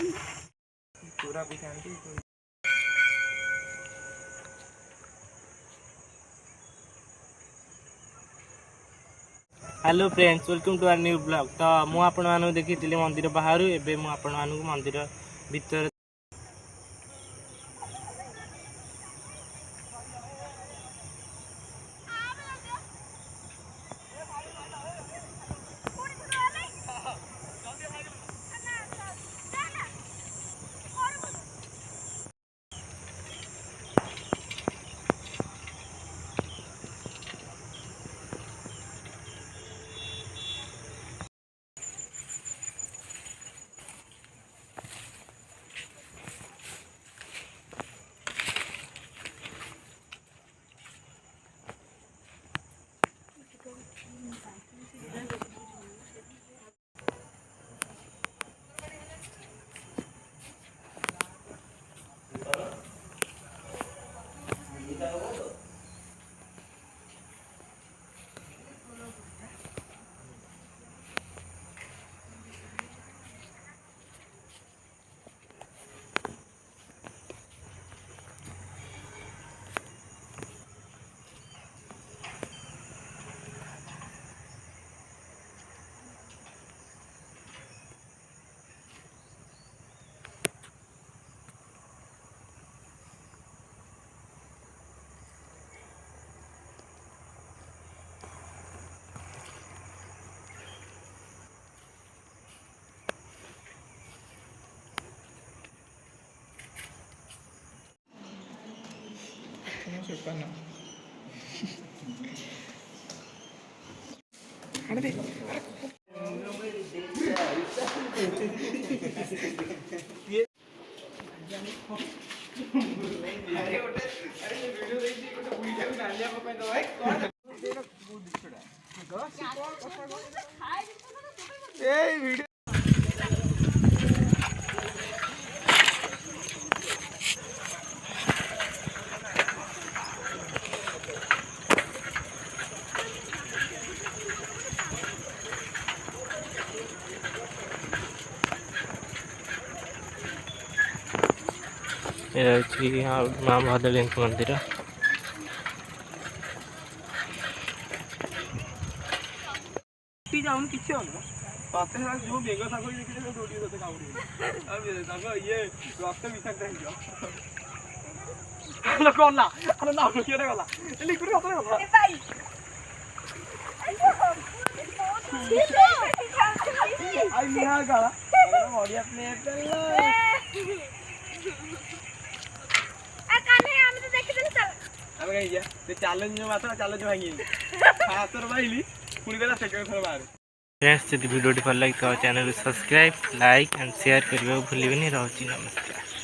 पूरा भी खाती। Hello friends, welcome to our new blog. तो मु आपण मानू देखी मंदिर बाहर एबे मु आपण मानू मंदिर भीतर माँ भदली मंदिर। जाऊन किसी पाते जो बेग साग देखिए दौड़ी काम ये रक्त विषाक्त गला गला लिक्विड चैलेंज चैलेंज भांगी भाई पुणी गला सेकेंड थर बाहर। फ्रेंड्स, यदि वीडियो भल लगे तो चैनल को सब्सक्राइब, लाइक एंड शेयर करने को भूलिए। नमस्कार।